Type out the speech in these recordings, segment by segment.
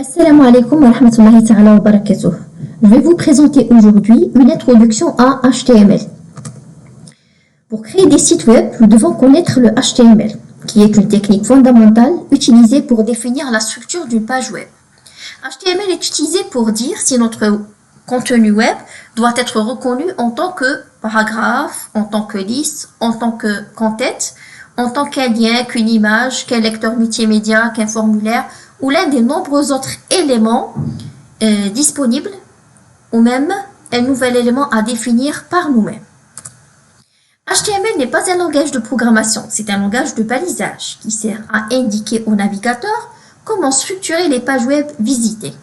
Assalamu alaikum wa rahmatullahi ta'ala wa barakatuh. Je vais vous présenter aujourd'hui une introduction à HTML. Pour créer des sites web, nous devons connaître le HTML, qui est une technique fondamentale utilisée pour définir la structure d'une page web. HTML est utilisé pour dire si notre contenu web doit être reconnu en tant que paragraphe, en tant que liste, en tant qu'en-tête, en tant qu'un lien, qu'une image, qu'un lecteur multimédia, qu'un formulaire, ou l'un des nombreux autres éléments disponibles, ou même un nouvel élément à définir par nous-mêmes. HTML n'est pas un langage de programmation, c'est un langage de balisage qui sert à indiquer au navigateur comment structurer les pages web visitées.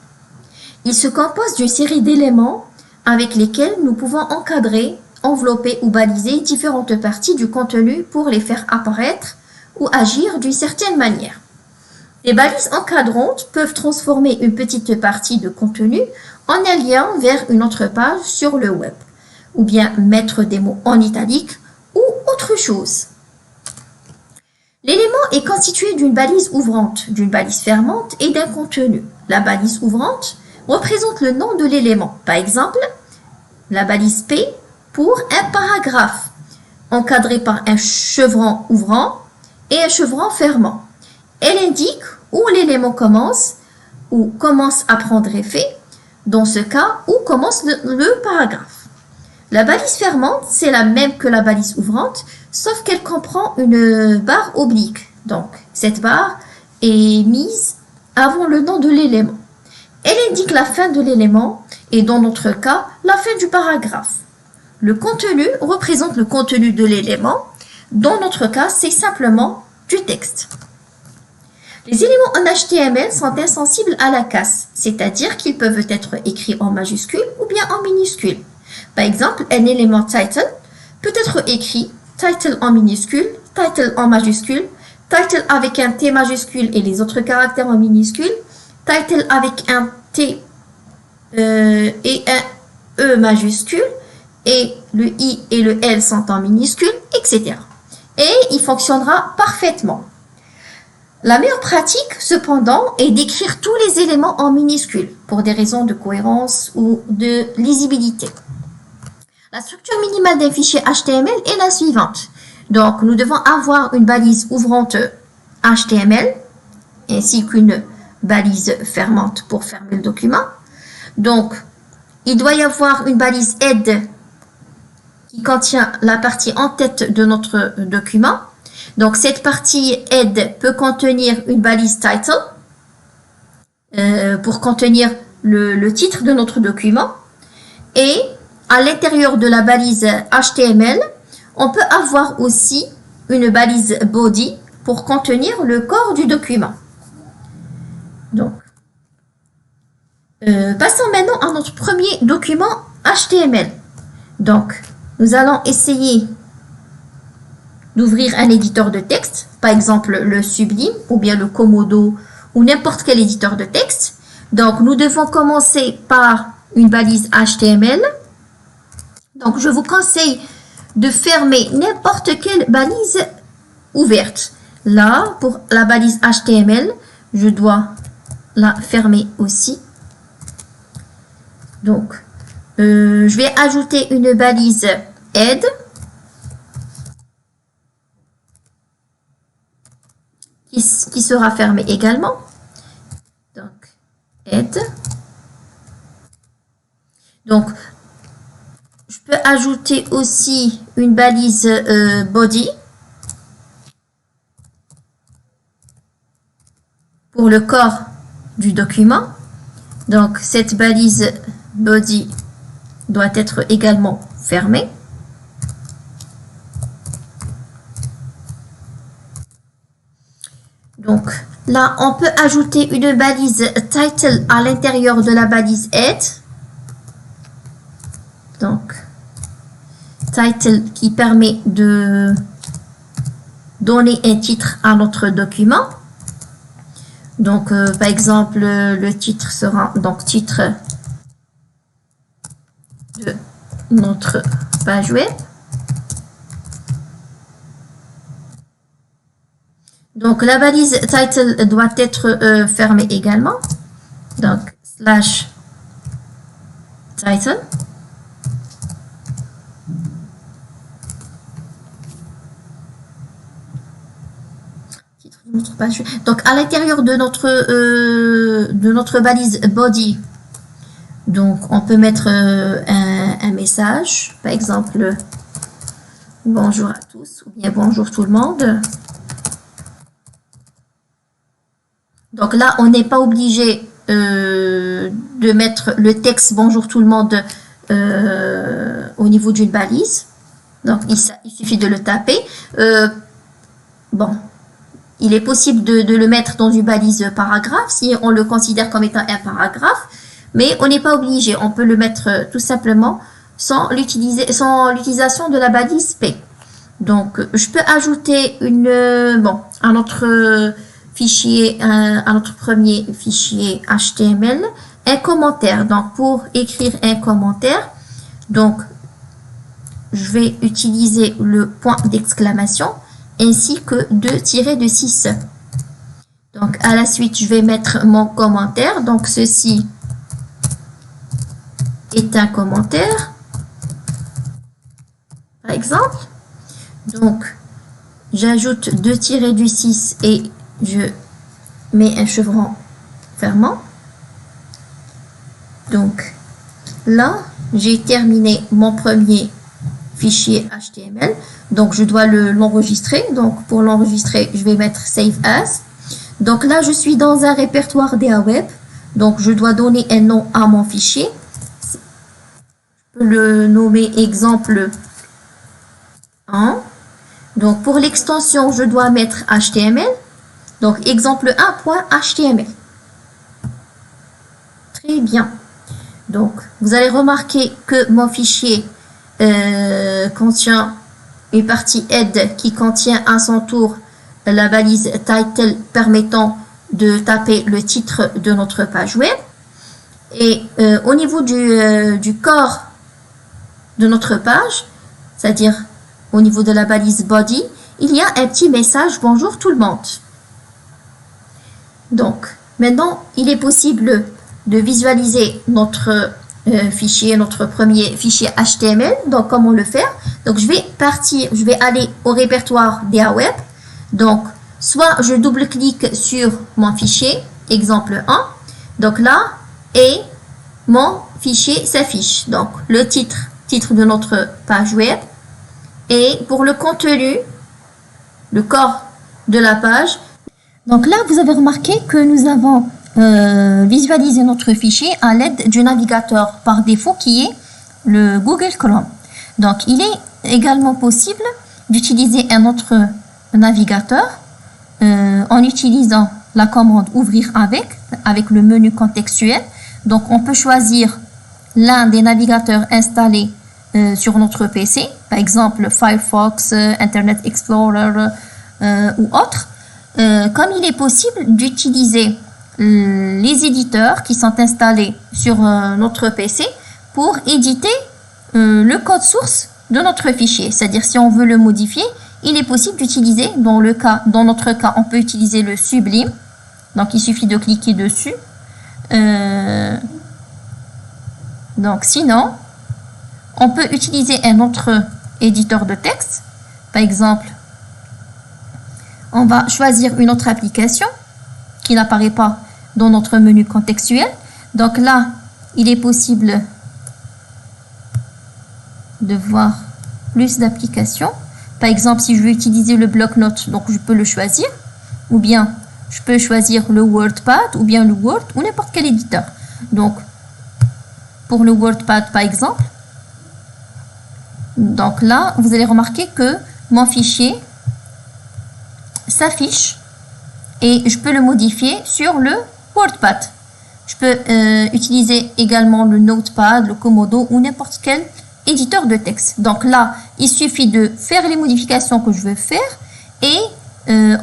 Il se compose d'une série d'éléments avec lesquels nous pouvons encadrer, envelopper ou baliser différentes parties du contenu pour les faire apparaître ou agir d'une certaine manière. Les balises encadrantes peuvent transformer une petite partie de contenu en un lien vers une autre page sur le web, ou bien mettre des mots en italique ou autre chose. L'élément est constitué d'une balise ouvrante, d'une balise fermante et d'un contenu. La balise ouvrante représente le nom de l'élément. Par exemple, la balise P pour un paragraphe, encadré par un chevron ouvrant et un chevron fermant. Elle indique où l'élément commence ou commence à prendre effet, dans ce cas où commence le paragraphe. La balise fermante, c'est la même que la balise ouvrante, sauf qu'elle comprend une barre oblique. Donc, cette barre est mise avant le nom de l'élément. Elle indique la fin de l'élément et dans notre cas, la fin du paragraphe. Le contenu représente le contenu de l'élément. Dans notre cas, c'est simplement du texte. Les éléments en HTML sont insensibles à la casse, c'est-à-dire qu'ils peuvent être écrits en majuscule ou bien en minuscule. Par exemple, un élément title peut être écrit title en minuscule, title en majuscule, title avec un T majuscule et les autres caractères en minuscule, title avec un T et un E majuscule, et le I et le L sont en minuscule, etc. Et il fonctionnera parfaitement. La meilleure pratique, cependant, est d'écrire tous les éléments en minuscules pour des raisons de cohérence ou de lisibilité. La structure minimale d'un fichier HTML est la suivante. Donc, nous devons avoir une balise ouvrante HTML ainsi qu'une balise fermante pour fermer le document. Donc, il doit y avoir une balise head qui contient la partie en tête de notre document. Donc, cette partie head peut contenir une balise title pour contenir le titre de notre document. Et à l'intérieur de la balise HTML, on peut avoir aussi une balise body pour contenir le corps du document. Donc, passons maintenant à notre premier document HTML. Donc, nous allons essayer d'ouvrir un éditeur de texte, par exemple le Sublime ou bien le Komodo ou n'importe quel éditeur de texte. Donc, nous devons commencer par une balise HTML. Donc, je vous conseille de fermer n'importe quelle balise ouverte. Là, pour la balise HTML, je dois la fermer aussi. Donc, je vais ajouter une balise head. Qui sera fermée également. Donc, head. Donc, je peux ajouter aussi une balise body pour le corps du document. Donc, cette balise body doit être également fermée. Donc, là, on peut ajouter une balise title à l'intérieur de la balise head. Donc, title qui permet de donner un titre à notre document. Donc, par exemple, le titre sera donc titre de notre page web. Donc, la balise title doit être fermée également. Donc, slash title. Titre de notre page. Donc, à l'intérieur de notre balise body, donc, on peut mettre un message, par exemple, bonjour à tous, ou bien bonjour tout le monde. Donc là, on n'est pas obligé de mettre le texte bonjour tout le monde au niveau d'une balise. Donc, il suffit de le taper. Bon, il est possible de le mettre dans une balise paragraphe si on le considère comme étant un paragraphe. Mais on n'est pas obligé, on peut le mettre tout simplement sans l'utilisation de la balise P. Donc, je peux ajouter un autre fichier, un autre premier fichier HTML, un commentaire. Donc, pour écrire un commentaire, donc, je vais utiliser le point d'exclamation ainsi que 2-6. Donc, à la suite, je vais mettre mon commentaire. Donc, ceci est un commentaire, par exemple. Donc, j'ajoute 2-6 et je mets un chevron fermant. Donc, là, j'ai terminé mon premier fichier HTML. Donc, je dois l'enregistrer. Donc, pour l'enregistrer, je vais mettre Save As. Donc, là, je suis dans un répertoire DAWeb. Donc, je dois donner un nom à mon fichier. Je peux le nommer exemple 1. Donc, pour l'extension, je dois mettre HTML. Donc, exemple 1.html. Très bien. Donc, vous allez remarquer que mon fichier contient une partie head qui contient à son tour la balise title permettant de taper le titre de notre page web. Et au niveau du corps de notre page, c'est-à-dire au niveau de la balise body, il y a un petit message bonjour tout le monde. Donc, maintenant, il est possible de visualiser notre fichier, notre premier fichier HTML. Donc, comment le faire? Donc, je vais aller au répertoire DAWeb. Donc, soit je double-clique sur mon fichier, exemple 1. Donc là, et mon fichier s'affiche. Donc, le titre de notre page web. Et pour le contenu, le corps de la page. Donc là, vous avez remarqué que nous avons visualisé notre fichier à l'aide du navigateur par défaut qui est le Google Chrome. Donc, il est également possible d'utiliser un autre navigateur en utilisant la commande ouvrir avec le menu contextuel. Donc, on peut choisir l'un des navigateurs installés sur notre PC, par exemple Firefox, Internet Explorer ou autre. Comme il est possible d'utiliser les éditeurs qui sont installés sur notre PC pour éditer le code source de notre fichier. C'est-à-dire si on veut le modifier, il est possible d'utiliser, dans notre cas, on peut utiliser le Sublime. Donc, il suffit de cliquer dessus. Donc, sinon, on peut utiliser un autre éditeur de texte. Par exemple, on va choisir une autre application qui n'apparaît pas dans notre menu contextuel. Donc là, il est possible de voir plus d'applications. Par exemple, si je veux utiliser le bloc-notes, donc je peux le choisir. Ou bien, je peux choisir le WordPad ou bien le Word ou n'importe quel éditeur. Donc, pour le WordPad, par exemple, donc là, vous allez remarquer que mon fichier s'affiche et je peux le modifier sur le WordPad. Je peux utiliser également le Notepad, le Komodo ou n'importe quel éditeur de texte. Donc là, il suffit de faire les modifications que je veux faire et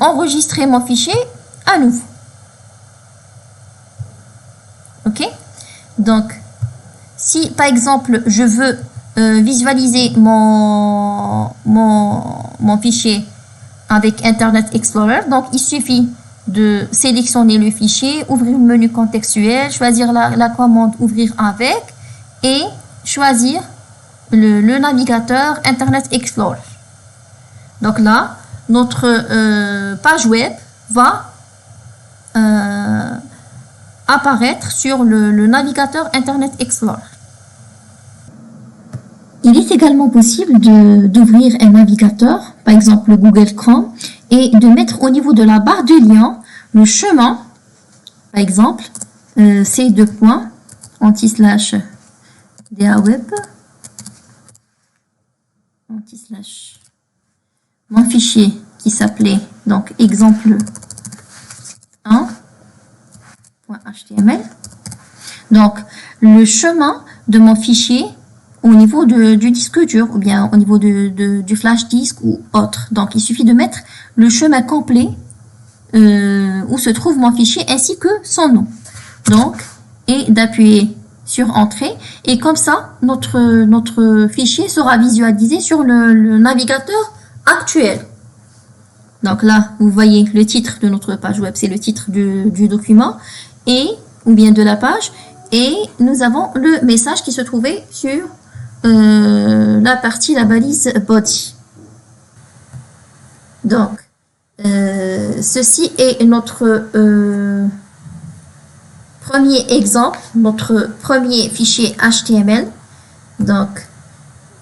enregistrer mon fichier à nouveau. Ok? Donc, si par exemple, je veux visualiser mon fichier avec Internet Explorer, donc il suffit de sélectionner le fichier, ouvrir le menu contextuel, choisir la commande ouvrir avec et choisir le navigateur Internet Explorer. Donc là, notre page web va apparaître sur le navigateur Internet Explorer. Il est également possible d'ouvrir un navigateur, par exemple le Google Chrome, et de mettre au niveau de la barre de lien le chemin, par exemple, ces deux points, /daweb, mon fichier qui s'appelait donc exemple 1.html. Donc, le chemin de mon fichier au niveau du disque dur ou bien au niveau du flash disk ou autre. Donc, il suffit de mettre le chemin complet où se trouve mon fichier ainsi que son nom. Donc, et d'appuyer sur Entrée. Et comme ça, notre fichier sera visualisé sur le navigateur actuel. Donc là, vous voyez le titre de notre page web, c'est le titre du document ou bien de la page. Et nous avons le message qui se trouvait sur la balise body. Donc, ceci est notre premier exemple, notre premier fichier HTML. Donc,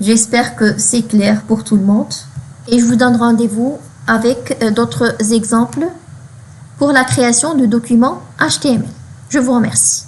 j'espère que c'est clair pour tout le monde. Et je vous donne rendez-vous avec d'autres exemples pour la création de documents HTML. Je vous remercie.